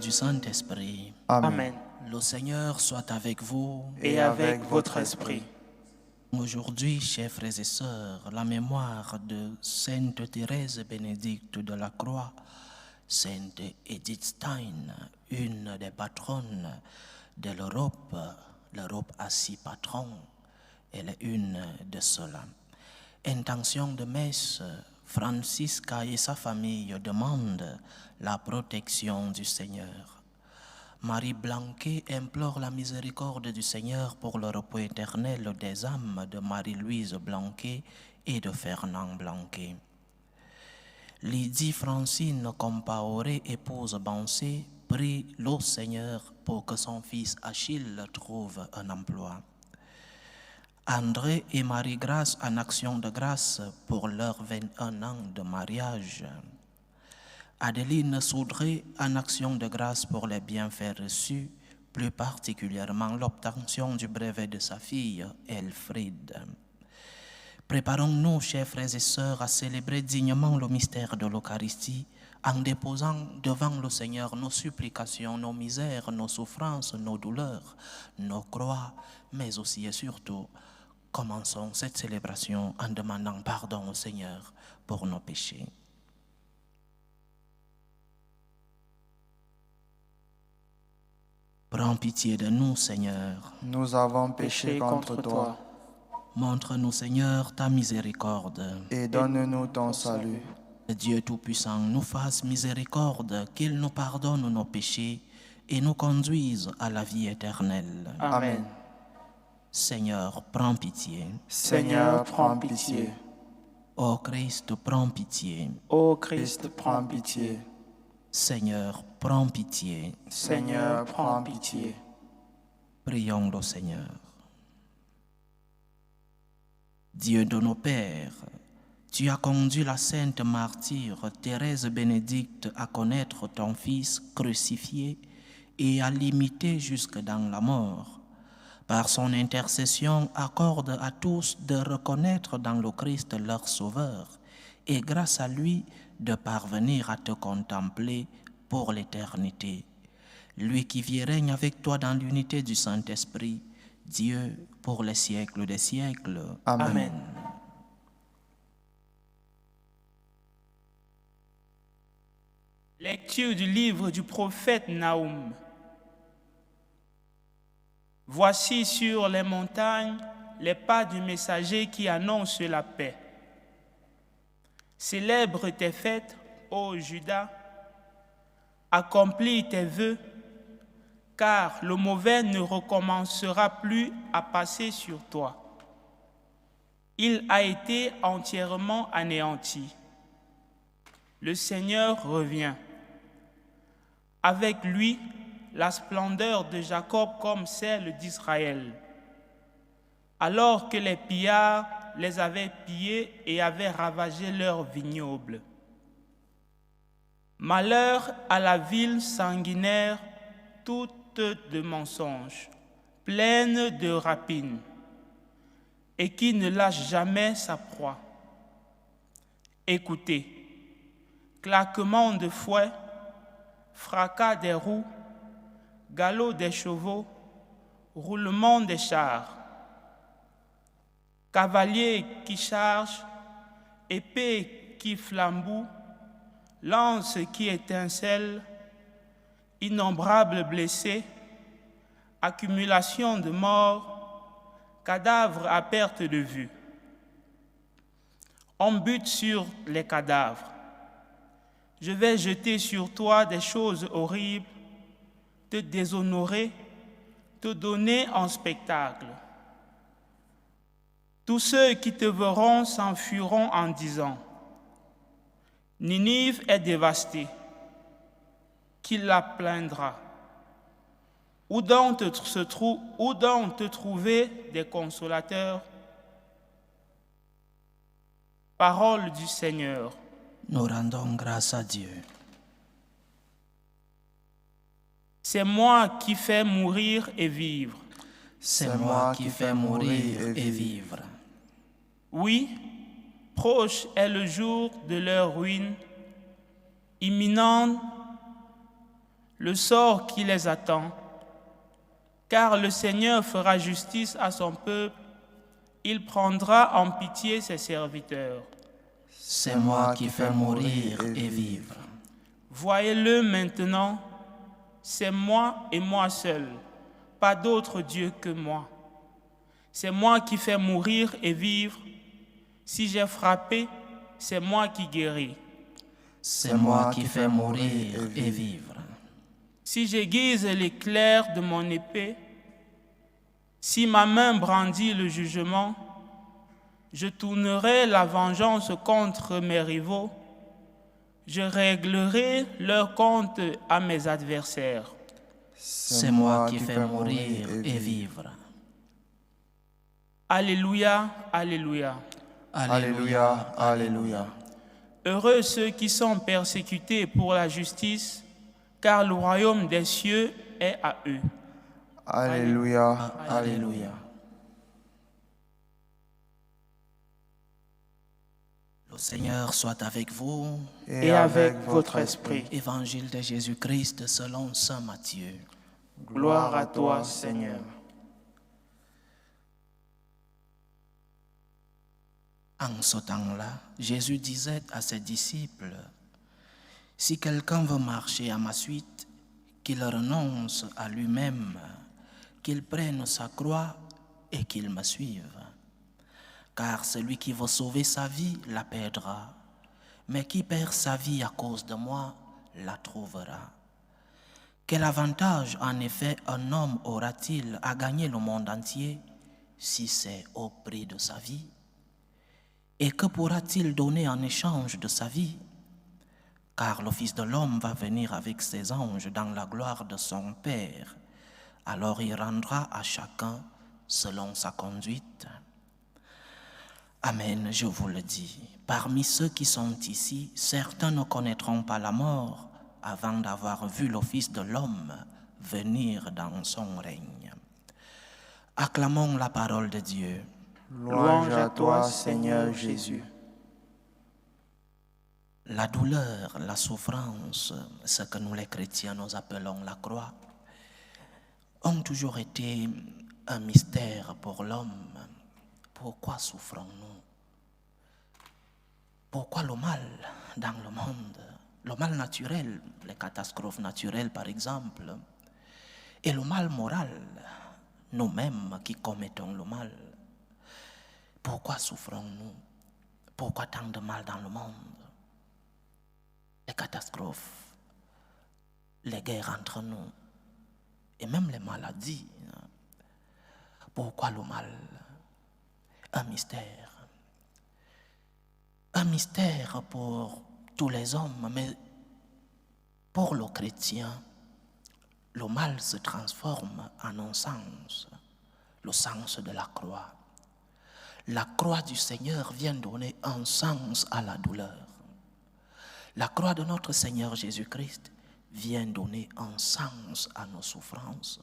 du Saint-Esprit. Amen. Le Seigneur soit avec vous. Et avec votre esprit. Aujourd'hui, chers frères et sœurs, la mémoire de Sainte Thérèse Bénédicte de la Croix, Sainte Edith Stein, une des patronnes de l'Europe. L'Europe a 6 patrons, elle est une de ceux-là. Intention de messe, Francisca et sa famille demandent la protection du Seigneur. Marie Blanquet implore la miséricorde du Seigneur pour le repos éternel des âmes de Marie-Louise Blanquet et de Fernand Blanquet. Lydie Francine Compaoré, épouse Bancé, prie le Seigneur pour que son fils Achille trouve un emploi. André et Marie-Grâce en action de grâce pour leurs 21 ans de mariage. Adeline Soudré en action de grâce pour les bienfaits reçus, plus particulièrement l'obtention du brevet de sa fille, Elfriede. Préparons-nous, chers frères et sœurs, à célébrer dignement le mystère de l'Eucharistie en déposant devant le Seigneur nos supplications, nos misères, nos souffrances, nos douleurs, nos croix, mais aussi et surtout, commençons cette célébration en demandant pardon au Seigneur pour nos péchés. Prends pitié de nous, Seigneur. Nous avons péché contre toi. Montre-nous, Seigneur, ta miséricorde. Et donne-nous ton salut. Que Dieu Tout-Puissant nous fasse miséricorde, qu'il nous pardonne nos péchés et nous conduise à la vie éternelle. Amen. Seigneur, prends pitié. Seigneur, prends pitié. Ô Christ, prends pitié. Ô Christ, prends pitié. Seigneur, prends pitié. Seigneur, prends pitié. Prions le Seigneur. Dieu de nos pères, tu as conduit la sainte martyre Thérèse Bénédicte à connaître ton Fils crucifié et à l'imiter jusque dans la mort. Par son intercession, accorde à tous de reconnaître dans le Christ leur Sauveur et grâce à lui de parvenir à te contempler pour l'éternité. Lui qui vit et règne avec toi dans l'unité du Saint-Esprit, Dieu pour les siècles des siècles. Amen. Lecture du livre du prophète Naoum. Voici sur les montagnes les pas du messager qui annonce la paix. Célèbre tes fêtes, ô Juda, accomplis tes vœux, car le mauvais ne recommencera plus à passer sur toi. Il a été entièrement anéanti. Le Seigneur revient. Avec lui, la splendeur de Jacob comme celle d'Israël. Alors que les pillards les avaient pillés et avaient ravagé leurs vignobles. Malheur à la ville sanguinaire, toute de mensonges, pleine de rapines, et qui ne lâche jamais sa proie. Écoutez, claquement de fouet, fracas des roues, galop des chevaux, roulement des chars, cavaliers qui chargent, épée qui flamboie, lance qui étincelle, innombrables blessés, accumulation de morts, cadavres à perte de vue. On bute sur les cadavres. Je vais jeter sur toi des choses horribles, te déshonorer, te donner en spectacle. Tous ceux qui te verront s'enfuiront en disant « Ninive est dévastée ». Qui la plaindra? Où donc te trouver des consolateurs? Parole du Seigneur. Nous rendons grâce à Dieu. C'est moi qui fais mourir et vivre. C'est moi qui fais mourir et vivre. Oui, proche est le jour de leur ruine, imminent le sort qui les attend, car le Seigneur fera justice à son peuple, il prendra en pitié ses serviteurs. C'est moi qui fais mourir et vivre. Voyez-le maintenant, c'est moi et moi seul, pas d'autre Dieu que moi. C'est moi qui fais mourir et vivre. Si j'ai frappé, c'est moi qui guéris. C'est moi qui fais mourir et vivre. Si j'aiguise l'éclair de mon épée, si ma main brandit le jugement, je tournerai la vengeance contre mes rivaux, je réglerai leur compte à mes adversaires. C'est moi qui fais mourir et vivre. Alléluia, alléluia. Alléluia, alléluia. Heureux ceux qui sont persécutés pour la justice, car le royaume des cieux est à eux. Alléluia, alléluia. Le Seigneur soit avec vous. Et avec votre esprit. Évangile de Jésus-Christ selon saint Matthieu. Gloire à toi, Seigneur. En ce temps-là, Jésus disait à ses disciples, « Si quelqu'un veut marcher à ma suite, qu'il renonce à lui-même, qu'il prenne sa croix et qu'il me suive. Car celui qui veut sauver sa vie la perdra, mais qui perd sa vie à cause de moi la trouvera. Quel avantage en effet un homme aura-t-il à gagner le monde entier si c'est au prix de sa vie? Et que pourra-t-il donner en échange de sa vie? Car le Fils de l'homme va venir avec ses anges dans la gloire de son Père. Alors il rendra à chacun selon sa conduite. Amen, je vous le dis. Parmi ceux qui sont ici, certains ne connaîtront pas la mort avant d'avoir vu le Fils de l'homme venir dans son règne. Acclamons la parole de Dieu. Louange à toi, Seigneur Jésus. La douleur, la souffrance, ce que nous les chrétiens nous appelons la croix, ont toujours été un mystère pour l'homme. Pourquoi souffrons-nous? Pourquoi le mal dans le monde? Le mal naturel, les catastrophes naturelles par exemple, et le mal moral, nous-mêmes qui commettons le mal. Pourquoi souffrons-nous? Pourquoi tant de mal dans le monde? Les catastrophes, les guerres entre nous, et même les maladies. Pourquoi le mal? Un mystère. Un mystère pour tous les hommes, mais pour le chrétien, le mal se transforme en un sens, le sens de la croix. La croix du Seigneur vient donner un sens à la douleur. La croix de notre Seigneur Jésus-Christ vient donner un sens à nos souffrances.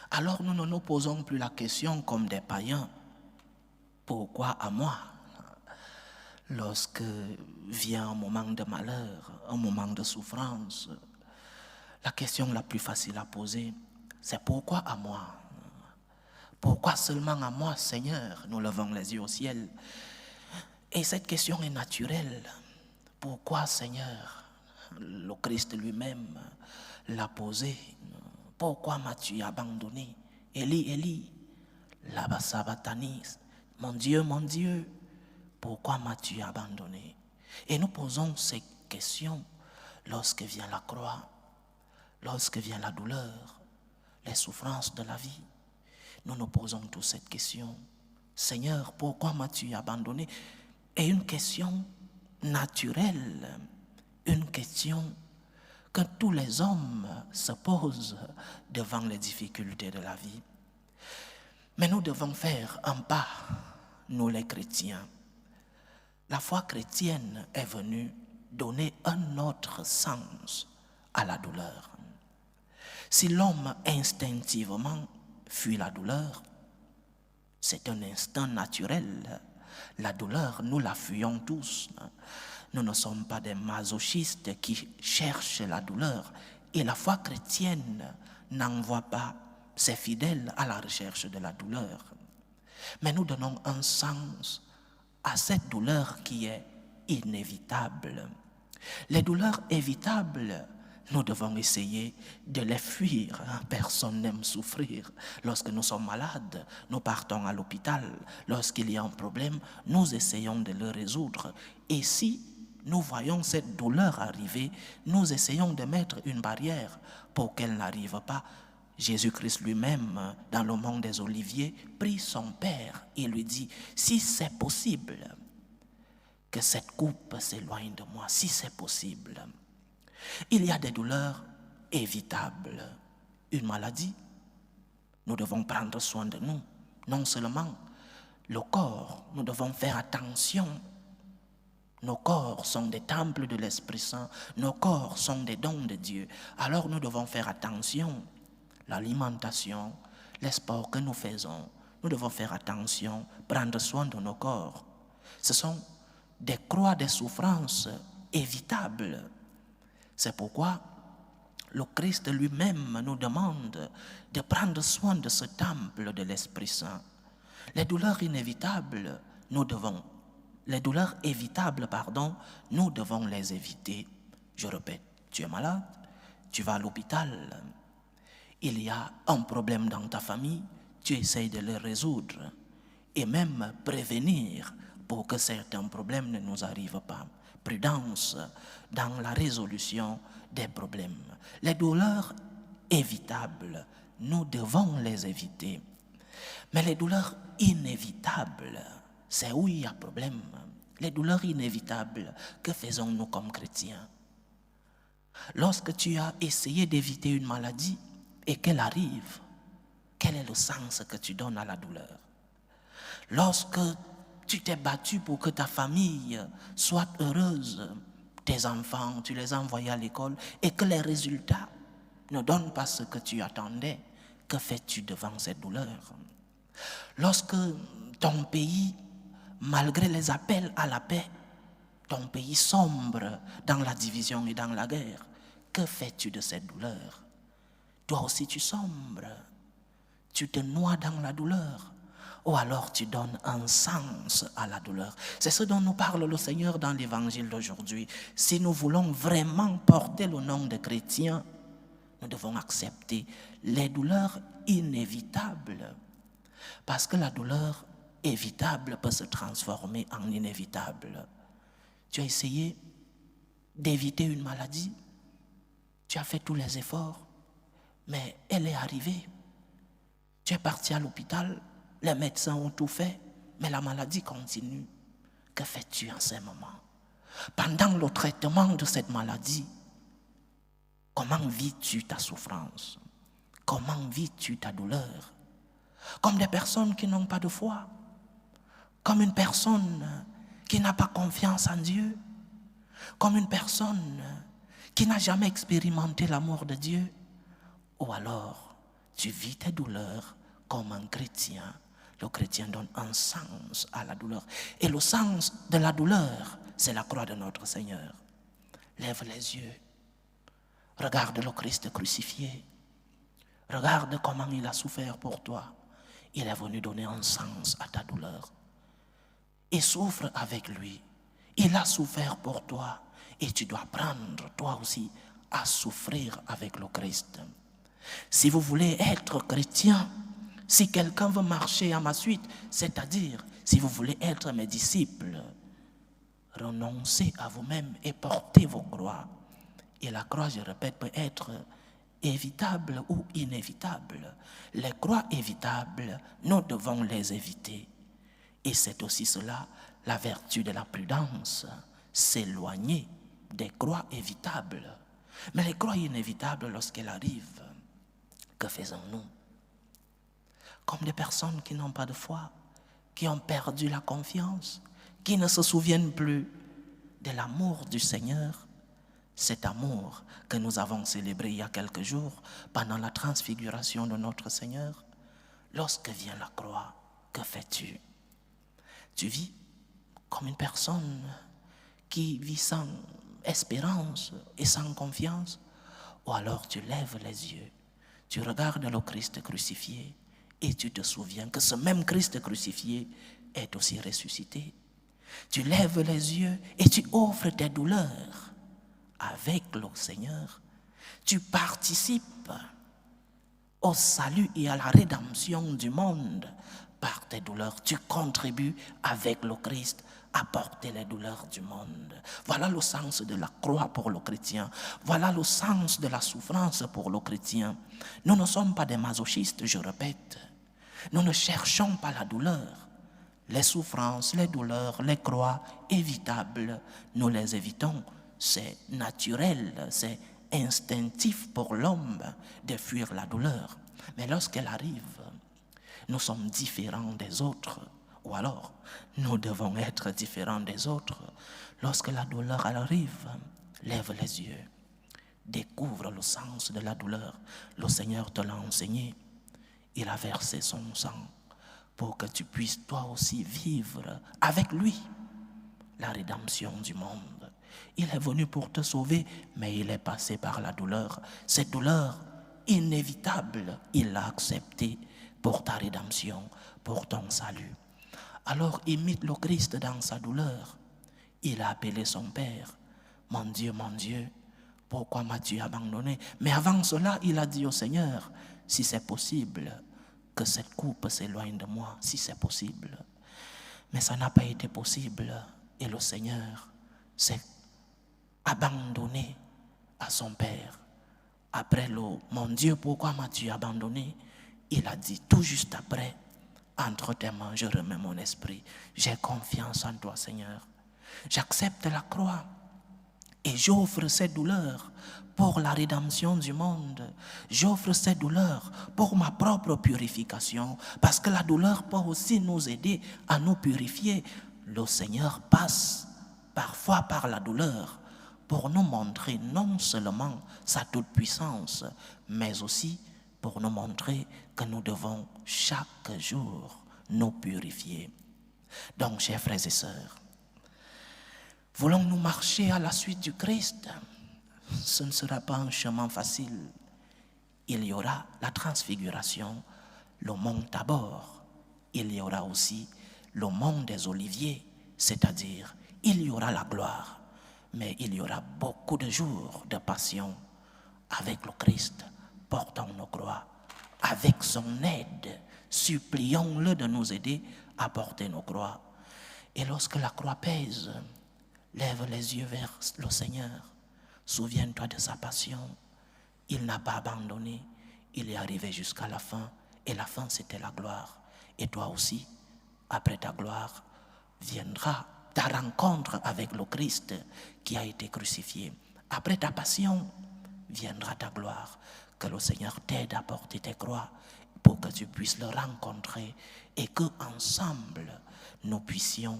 Alors nous ne nous posons plus la question comme des païens. Pourquoi à moi? Lorsque vient un moment de malheur, un moment de souffrance, la question la plus facile à poser, c'est pourquoi à moi? Pourquoi seulement à moi, Seigneur? Nous levons les yeux au ciel. Et cette question est naturelle. Pourquoi, Seigneur? Le Christ lui-même l'a posée. Pourquoi m'as-tu abandonné? Élie, Élie, lama sabachthani. Mon Dieu, pourquoi m'as-tu abandonné? Et nous posons ces questions lorsque vient la croix, lorsque vient la douleur, les souffrances de la vie. Nous nous posons tous cette question. Seigneur, pourquoi m'as-tu abandonné? Et une question naturelle, une question que tous les hommes se posent devant les difficultés de la vie. Mais nous devons faire un pas, nous les chrétiens. La foi chrétienne est venue donner un autre sens à la douleur. Si l'homme instinctivement fuit la douleur, c'est un instinct naturel. La douleur, nous la fuyons tous. Nous ne sommes pas des masochistes qui cherchent la douleur, Et la foi chrétienne n'envoie pas ses fidèles à la recherche de la douleur. Mais nous donnons un sens à cette douleur qui est inévitable. Les douleurs évitables, nous devons essayer de les fuir. Personne n'aime souffrir. Lorsque nous sommes malades, nous partons à l'hôpital. Lorsqu'il y a un problème, nous essayons de le résoudre. Et si nous voyons cette douleur arriver, nous essayons de mettre une barrière pour qu'elle n'arrive pas. Jésus-Christ lui-même, dans le mont des Oliviers, prie son Père et lui dit, si c'est possible, que cette coupe s'éloigne de moi, si c'est possible. Il y a des douleurs évitables. Une maladie, nous devons prendre soin de nous. Non seulement le corps, nous devons faire attention. Nos corps sont des temples de l'Esprit Saint. Nos corps sont des dons de Dieu. Alors nous devons faire attention. L'alimentation, les sports que nous faisons, nous devons faire attention, prendre soin de nos corps. Ce sont des croix des souffrances évitables. C'est pourquoi le Christ lui-même nous demande de prendre soin de ce temple de l'Esprit Saint. Les douleurs évitables, nous devons les éviter. Je répète, tu es malade, tu vas à l'hôpital, il y a un problème dans ta famille, tu essayes de le résoudre et même prévenir pour que certains problèmes ne nous arrivent pas. Prudence dans la résolution des problèmes. Les douleurs évitables, nous devons les éviter. Mais les douleurs inévitables, c'est où il y a problème. Les douleurs inévitables, que faisons-nous comme chrétiens? Lorsque tu as essayé d'éviter une maladie et qu'elle arrive, quel est le sens que tu donnes à la douleur? Lorsque tu t'es battu pour que ta famille soit heureuse, tes enfants, tu les as envoyés à l'école et que les résultats ne donnent pas ce que tu attendais, que fais-tu devant cette douleur? Lorsque ton pays, malgré les appels à la paix, ton pays sombre dans la division et dans la guerre, que fais-tu de cette douleur? Toi aussi tu sombres, tu te noies dans la douleur, ou alors tu donnes un sens à la douleur. C'est ce dont nous parle le Seigneur dans l'évangile d'aujourd'hui. Si nous voulons vraiment porter le nom de chrétien, nous devons accepter les douleurs inévitables. Parce que la douleur évitable peut se transformer en inévitable. Tu as essayé d'éviter une maladie, tu as fait tous les efforts, mais elle est arrivée. Tu es parti à l'hôpital, les médecins ont tout fait, mais la maladie continue. Que fais-tu en ces moments? Pendant le traitement de cette maladie, comment vis-tu ta souffrance? Comment vis-tu ta douleur? Comme des personnes qui n'ont pas de foi, comme une personne qui n'a pas confiance en Dieu, comme une personne qui n'a jamais expérimenté l'amour de Dieu, ou alors tu vis tes douleurs comme un chrétien. Le chrétien donne un sens à la douleur. Et le sens de la douleur, c'est la croix de notre Seigneur. Lève les yeux. Regarde le Christ crucifié. Regarde comment il a souffert pour toi. Il est venu donner un sens à ta douleur. Et souffre avec lui. Il a souffert pour toi. Et tu dois prendre, toi aussi, à souffrir avec le Christ. Si vous voulez être chrétien, si quelqu'un veut marcher à ma suite, c'est-à-dire, si vous voulez être mes disciples, renoncez à vous-même et portez vos croix. Et la croix, je répète, peut être évitable ou inévitable. Les croix évitables, nous devons les éviter. Et c'est aussi cela, la vertu de la prudence, s'éloigner des croix évitables. Mais les croix inévitables, lorsqu'elles arrivent, que faisons-nous? Comme des personnes qui n'ont pas de foi, qui ont perdu la confiance, qui ne se souviennent plus de l'amour du Seigneur, cet amour que nous avons célébré il y a quelques jours pendant la transfiguration de notre Seigneur. Lorsque vient la croix, que fais-tu? Tu vis comme une personne qui vit sans espérance et sans confiance, Ou alors tu lèves les yeux, tu regardes le Christ crucifié et tu te souviens que ce même Christ crucifié est aussi ressuscité. Tu lèves les yeux et tu offres tes douleurs avec le Seigneur. Tu participes au salut et à la rédemption du monde par tes douleurs. Tu contribues avec le Christ à porter les douleurs du monde. Voilà le sens de la croix pour le chrétien. Voilà le sens de la souffrance pour le chrétien. Nous ne sommes pas des masochistes, je répète. Nous ne cherchons pas la douleur. Les souffrances, les douleurs, les croix évitables, nous les évitons. C'est naturel, c'est instinctif pour l'homme de fuir la douleur. Mais lorsqu'elle arrive, nous sommes différents des autres. Ou alors, nous devons être différents des autres. Lorsque la douleur arrive, lève les yeux, découvre le sens de la douleur. Le Seigneur te l'a enseigné. Il a versé son sang pour que tu puisses toi aussi vivre avec lui la rédemption du monde. Il est venu pour te sauver, mais il est passé par la douleur. Cette douleur inévitable, il l'a acceptée pour ta rédemption, pour ton salut. Alors imite le Christ dans sa douleur. Il a appelé son Père. Mon Dieu, pourquoi m'as-tu abandonné? Mais avant cela, il a dit au Seigneur, si c'est possible, que cette coupe s'éloigne de moi, si c'est possible. Mais ça n'a pas été possible. Et le Seigneur s'est abandonné à son Père. Après le « Mon Dieu, pourquoi m'as-tu abandonné ?» Il a dit tout juste après, « Entre tes mains, je remets mon esprit. J'ai confiance en toi, Seigneur. J'accepte la croix et j'offre ces douleurs pour la rédemption du monde. J'offre ces douleurs pour ma propre purification, parce que la douleur peut aussi nous aider à nous purifier. Le Seigneur passe parfois par la douleur pour nous montrer non seulement sa toute-puissance, mais aussi pour nous montrer que nous devons chaque jour nous purifier. Donc, chers frères et sœurs, voulons-nous marcher à la suite du Christ? Ce ne sera pas un chemin facile. Il y aura la transfiguration, le mont Tabor. Il y aura aussi le mont des Oliviers, c'est-à-dire il y aura la gloire. Mais il y aura beaucoup de jours de passion avec le Christ, portant nos croix, avec son aide. Supplions-le de nous aider à porter nos croix. Et lorsque la croix pèse, lève les yeux vers le Seigneur. Souviens-toi de sa passion. Il n'a pas abandonné. Il est arrivé jusqu'à la fin. Et la fin, c'était la gloire. Et toi aussi, après ta gloire, viendra ta rencontre avec le Christ qui a été crucifié. Après ta passion, viendra ta gloire. Que le Seigneur t'aide à porter tes croix pour que tu puisses le rencontrer et que ensemble nous puissions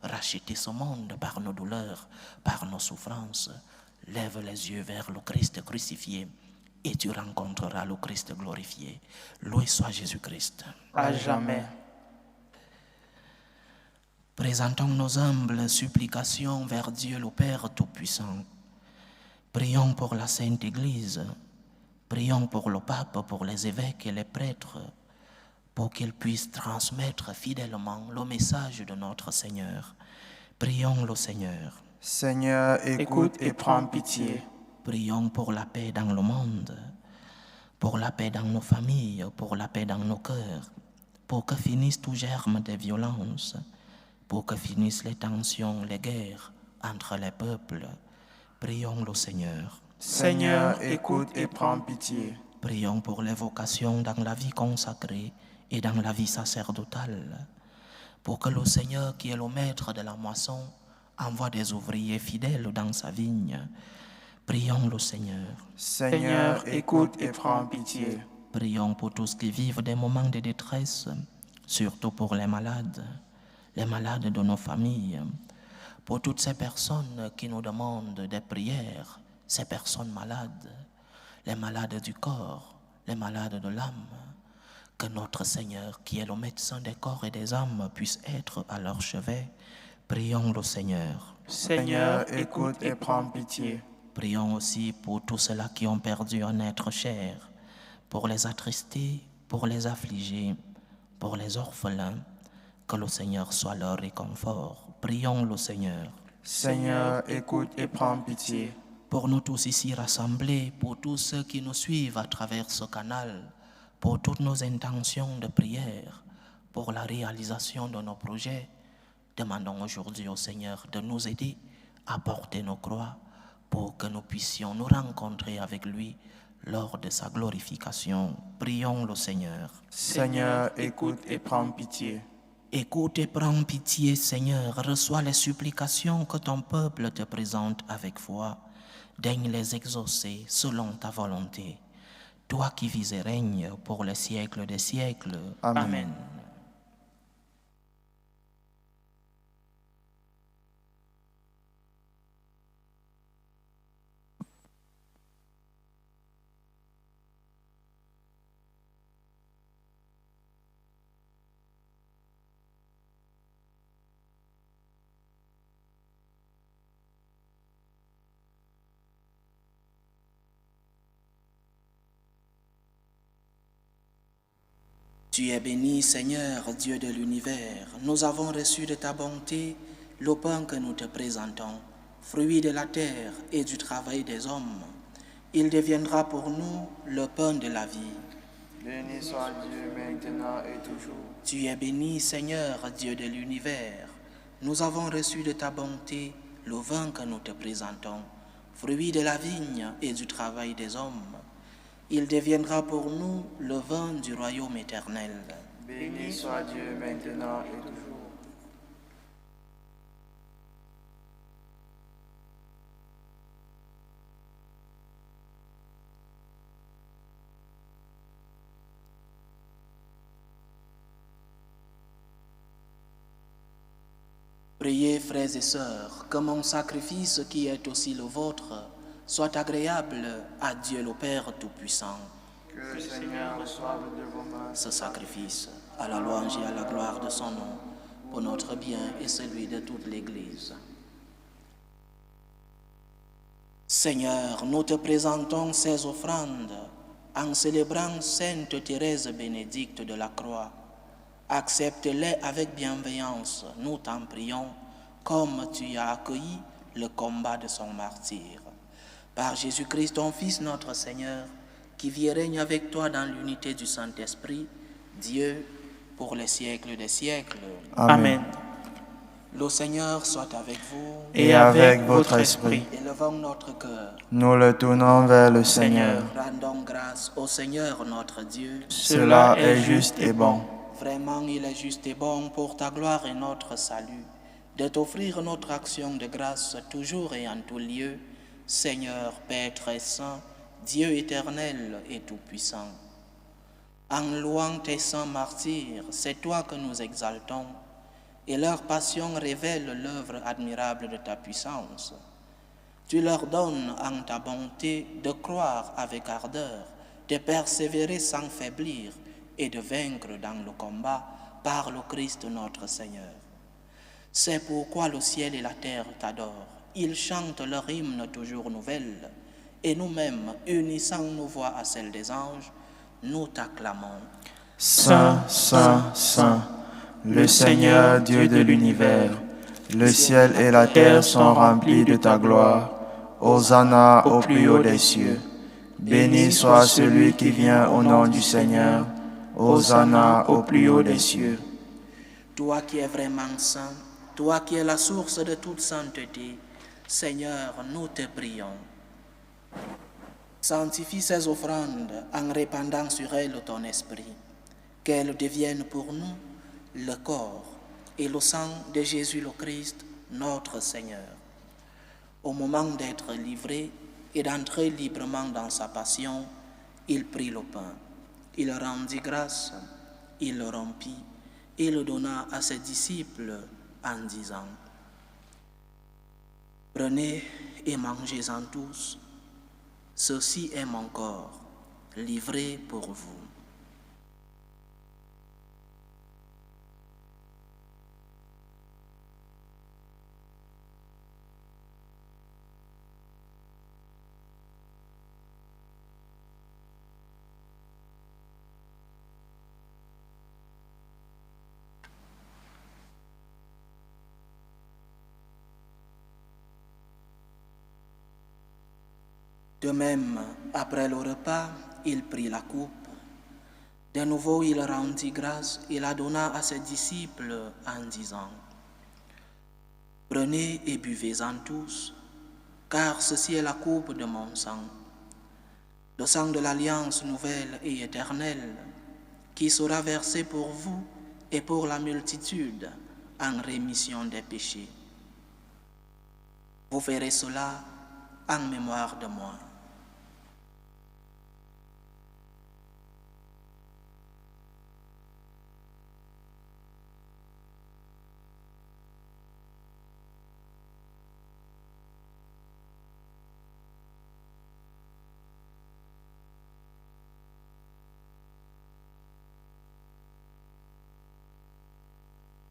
racheter ce monde par nos douleurs, par nos souffrances. Lève les yeux vers le Christ crucifié et tu rencontreras le Christ glorifié. Loué soit Jésus-Christ. À jamais. Présentons nos humbles supplications vers Dieu le Père Tout-Puissant. Prions pour la Sainte Église. Prions pour le pape, pour les évêques et les prêtres, pour qu'ils puissent transmettre fidèlement le message de notre Seigneur. Prions le Seigneur. Seigneur, écoute et prends pitié. Prions pour la paix dans le monde, pour la paix dans nos familles, pour la paix dans nos cœurs, pour que finisse tout germe de violence, pour que finissent les tensions, les guerres entre les peuples. Prions le Seigneur. Seigneur, écoute et prends pitié. Prions pour les vocations dans la vie consacrée et dans la vie sacerdotale, pour que le Seigneur, qui est le maître de la moisson, envoie des ouvriers fidèles dans sa vigne. Prions le Seigneur. Seigneur, écoute et prends pitié. Prions pour tous qui vivent des moments de détresse, surtout pour les malades de nos familles, pour toutes ces personnes qui nous demandent des prières, ces personnes malades, les malades du corps, les malades de l'âme. Que notre Seigneur, qui est le médecin des corps et des âmes, puisse être à leur chevet. Prions le Seigneur. Seigneur, écoute et prends pitié. Prions aussi pour tous ceux-là qui ont perdu un être cher, pour les attristés, pour les affligés, pour les orphelins, que le Seigneur soit leur réconfort. Prions le Seigneur. Seigneur, écoute et prends pitié. Pour nous tous ici rassemblés, pour tous ceux qui nous suivent à travers ce canal, pour toutes nos intentions de prière, pour la réalisation de nos projets, demandons aujourd'hui au Seigneur de nous aider à porter nos croix pour que nous puissions nous rencontrer avec lui lors de sa glorification. Prions le Seigneur. Seigneur, écoute et prends pitié. Écoute et prends pitié, Seigneur. Reçois les supplications que ton peuple te présente avec foi. Daigne les exaucer selon ta volonté. Toi qui vis et règnes pour les siècles des siècles. Amen. Tu es béni, Seigneur, Dieu de l'univers. Nous avons reçu de ta bonté le pain que nous te présentons, fruit de la terre et du travail des hommes. Il deviendra pour nous le pain de la vie. Béni soit Dieu maintenant et toujours. Tu es béni, Seigneur, Dieu de l'univers. Nous avons reçu de ta bonté le vin que nous te présentons, fruit de la vigne et du travail des hommes. Il deviendra pour nous le vin du royaume éternel. Béni soit Dieu maintenant et toujours. Priez, frères et sœurs, que mon sacrifice qui est aussi le vôtre soit agréable à Dieu le Père Tout-Puissant. Que le Seigneur reçoive de vos mains Ce sacrifice, à la louange et à la gloire de son nom, pour notre bien et celui de toute l'Église. Seigneur, nous te présentons ces offrandes en célébrant Sainte Thérèse Bénédicte de la Croix. Accepte-les avec bienveillance, nous t'en prions, comme tu as accueilli le combat de son martyre. Par Jésus-Christ, ton Fils, notre Seigneur, qui vit et règne avec toi dans l'unité du Saint-Esprit, Dieu, pour les siècles des siècles. Amen. Le Seigneur soit avec vous. Et avec votre esprit. Élevons notre cœur. Nous le tournons vers le Seigneur. Rendons grâce au Seigneur notre Dieu. Cela est juste et bon. Vraiment, il est juste et bon pour ta gloire et notre salut, de t'offrir notre action de grâce toujours et en tout lieu, Seigneur, Père très saint, Dieu éternel et tout-puissant. En louant tes saints martyrs, c'est toi que nous exaltons, et leur passion révèle l'œuvre admirable de ta puissance. Tu leur donnes en ta bonté de croire avec ardeur, de persévérer sans faiblir et de vaincre dans le combat par le Christ notre Seigneur. C'est pourquoi le ciel et la terre t'adorent. Ils chantent leur hymne toujours nouvelle, et nous-mêmes, unissant nos voix à celles des anges, nous t'acclamons. Saint, Saint, Saint, le Seigneur Dieu de l'univers, le ciel et la terre sont remplis de ta gloire. Hosanna au plus haut des cieux. Béni soit celui qui vient au nom du Seigneur. Hosanna au plus haut des cieux. Toi qui es vraiment saint, toi qui es la source de toute sainteté, Seigneur, nous te prions. Sanctifie ces offrandes en répandant sur elles ton esprit, qu'elles deviennent pour nous le corps et le sang de Jésus le Christ, notre Seigneur. Au moment d'être livré et d'entrer librement dans sa passion, il prit le pain. Il rendit grâce, il le rompit et le donna à ses disciples en disant : Prenez et mangez-en tous, ceci est mon corps, livré pour vous. De même, après le repas, il prit la coupe. De nouveau, il rendit grâce et la donna à ses disciples en disant, « Prenez et buvez-en tous, car ceci est la coupe de mon sang, le sang de l'alliance nouvelle et éternelle, qui sera versé pour vous et pour la multitude en rémission des péchés. Vous ferez cela en mémoire de moi. »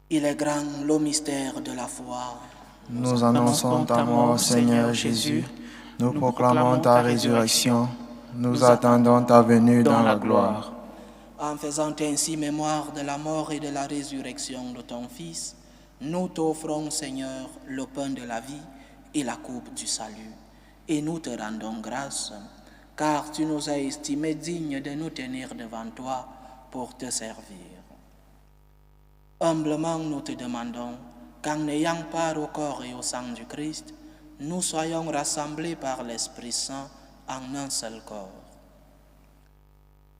Il est grand le mystère de la foi. Nous annonçons ta mort, Seigneur Jésus. Nous proclamons ta résurrection. Nous attendons ta venue dans la gloire. En faisant ainsi mémoire de la mort et de la résurrection de ton Fils, nous t'offrons, Seigneur, le pain de la vie et la coupe du salut. Et nous te rendons grâce, car tu nous as estimés dignes de nous tenir devant toi pour te servir. Humblement, nous te demandons qu'en n'ayant part au corps et au sang du Christ, nous soyons rassemblés par l'Esprit Saint en un seul corps.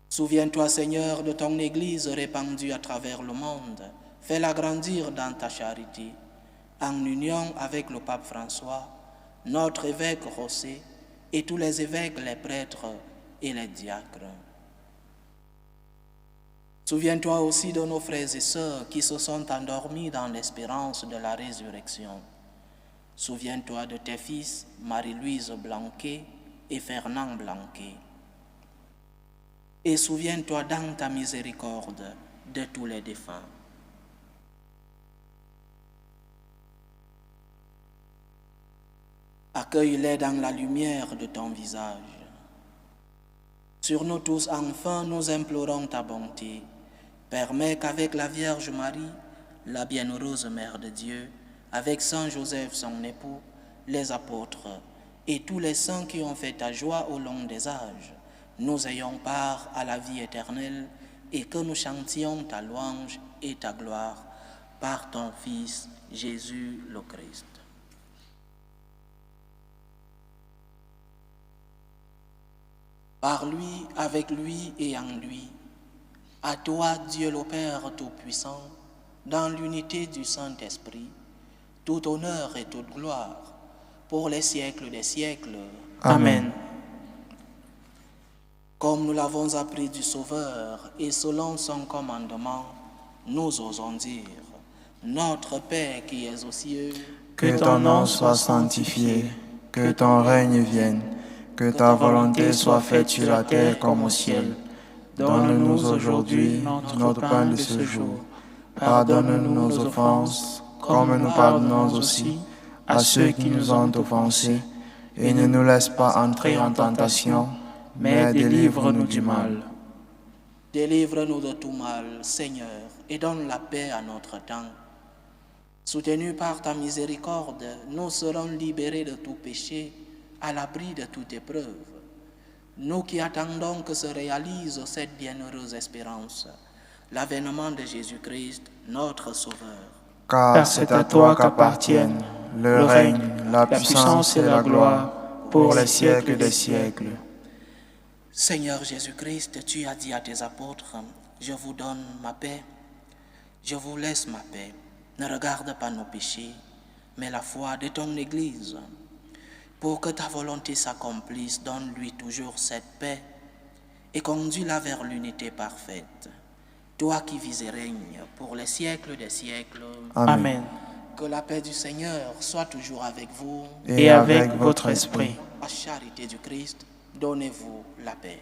Souviens-toi, Seigneur, de ton Église répandue à travers le monde. Fais-la grandir dans ta charité, en union avec le pape François, notre évêque José et tous les évêques, les prêtres et les diacres. Souviens-toi aussi de nos frères et sœurs qui se sont endormis dans l'espérance de la résurrection. Souviens-toi de tes fils Marie-Louise Blanquet et Fernand Blanquet. Et souviens-toi dans ta miséricorde de tous les défunts. Accueille-les dans la lumière de ton visage. Sur nous tous, enfin, nous implorons ta bonté. Permets qu'avec la Vierge Marie, la bienheureuse Mère de Dieu, avec Saint Joseph, son époux, les apôtres et tous les saints qui ont fait ta joie au long des âges, nous ayons part à la vie éternelle et que nous chantions ta louange et ta gloire par ton Fils, Jésus le Christ. Par lui, avec lui et en lui, à toi, Dieu le Père Tout-Puissant, dans l'unité du Saint-Esprit, tout honneur et toute gloire, pour les siècles des siècles. Amen. Comme nous l'avons appris du Sauveur et selon son commandement, nous osons dire, Notre Père qui es aux cieux, que ton nom soit sanctifié, que ton règne vienne, que ta volonté soit faite sur la terre comme au ciel. Donne-nous aujourd'hui notre pain de ce jour. Pardonne-nous nos offenses, comme nous pardonnons aussi à ceux qui nous ont offensés. Et ne nous laisse pas entrer en tentation, mais délivre-nous du mal. Délivre-nous de tout mal, Seigneur, et donne la paix à notre temps. Soutenus par ta miséricorde, nous serons libérés de tout péché, à l'abri de toute épreuve. Nous qui attendons que se réalise cette bienheureuse espérance, l'avènement de Jésus-Christ, notre Sauveur. Car c'est à toi qu'appartiennent le règne, la puissance et la gloire pour les siècles des siècles. Seigneur Jésus-Christ, tu as dit à tes apôtres, « Je vous donne ma paix, je vous laisse ma paix. Ne regarde pas nos péchés, mais la foi de ton Église. Pour que ta volonté s'accomplisse, donne-lui toujours cette paix et conduis-la vers l'unité parfaite. Toi qui vis et règnes pour les siècles des siècles. Amen. Que la paix du Seigneur soit toujours avec vous. Et avec votre esprit. À charité du Christ, donnez-vous la paix.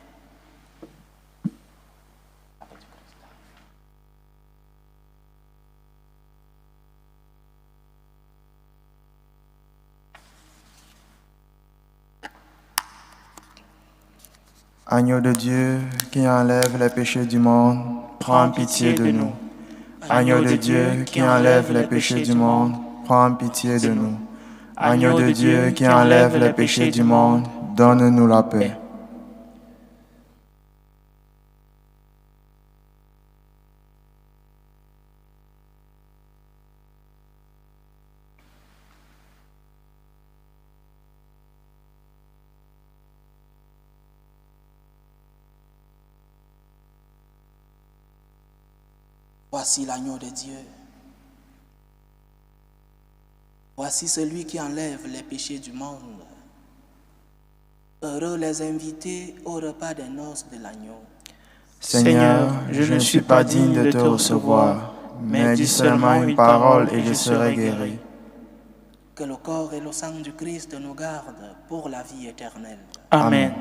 Agneau de Dieu qui enlève les péchés du monde, prends pitié de nous. Agneau de Dieu qui enlève les péchés du monde, prends pitié de nous. Agneau de Dieu qui enlève les péchés du monde, donne-nous la paix. Voici l'agneau de Dieu. Voici celui qui enlève les péchés du monde. Heureux les invités au repas des noces de l'agneau. Seigneur, je ne suis pas digne de te recevoir, mais dis seulement une parole et je serai guéri. Que le corps et le sang du Christ nous gardent pour la vie éternelle. Amen.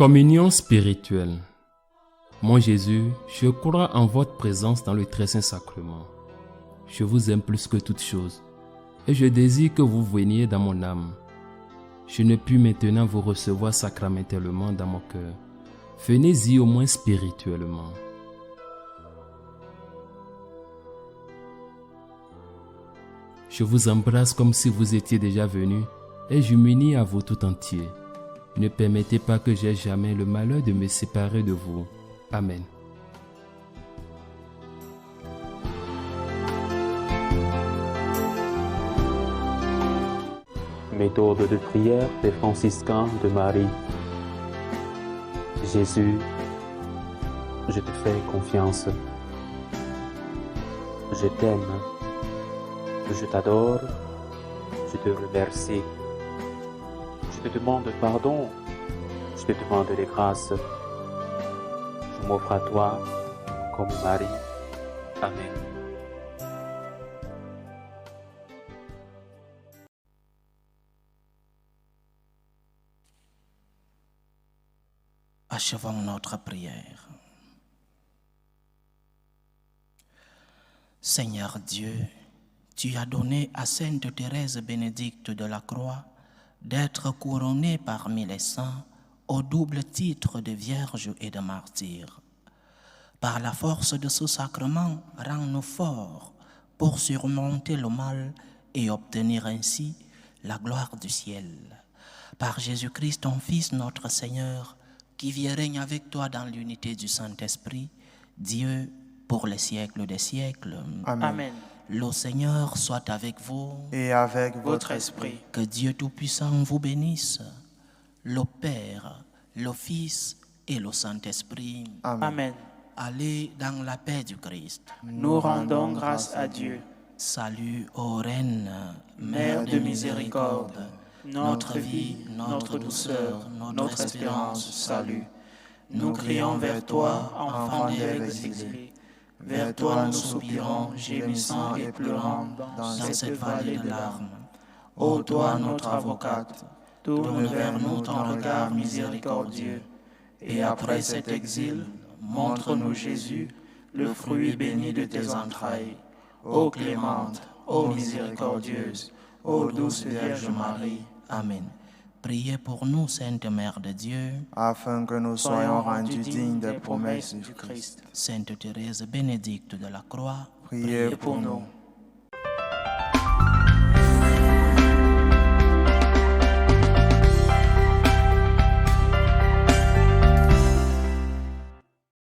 Communion spirituelle. Mon Jésus, je crois en votre présence dans le très saint sacrement. Je vous aime plus que toute chose et je désire que vous veniez dans mon âme. Je ne puis maintenant vous recevoir sacramentellement dans mon cœur. Venez-y au moins spirituellement. Je vous embrasse comme si vous étiez déjà venu et je m'unis à vous tout entier. Ne permettez pas que j'aie jamais le malheur de me séparer de vous. Amen. Méthode de prière des franciscains de Marie. Jésus, je te fais confiance. Je t'aime. Je t'adore. Je te remercie. Je te demande pardon, je te demande des grâces. Je m'offre à toi comme Marie. Amen. Achevons notre prière. Seigneur Dieu, tu as donné à Sainte Thérèse Bénédicte de la Croix d'être couronnée parmi les saints au double titre de Vierge et de martyr. Par la force de ce sacrement, rends-nous forts pour surmonter le mal et obtenir ainsi la gloire du ciel. Par Jésus-Christ, ton Fils, notre Seigneur, qui vit et règne avec toi dans l'unité du Saint-Esprit, Dieu, pour les siècles des siècles. Amen. Amen. Le Seigneur soit avec vous. Et avec Votre esprit. Que Dieu Tout-Puissant vous bénisse, le Père, le Fils et le Saint-Esprit. Amen. Amen. Allez dans la paix du Christ. Nous rendons grâce à Dieu. Salut ô Reine, Mère de miséricorde, notre vie, notre douceur, notre espérance, salut. Nous crions vers toi, enfant des exilés. Vers toi nous soupirons, gémissant et pleurant dans cette vallée de larmes. Ô toi, notre avocate, tourne vers nous ton regard miséricordieux. Et après cet exil, montre-nous Jésus, le fruit béni de tes entrailles. Ô clémente, ô miséricordieuse, ô douce Vierge Marie. Amen. Priez pour nous, Sainte Mère de Dieu, afin que nous soyons rendus dignes des promesses du Christ. Sainte Thérèse Bénédicte de la Croix, Priez pour nous.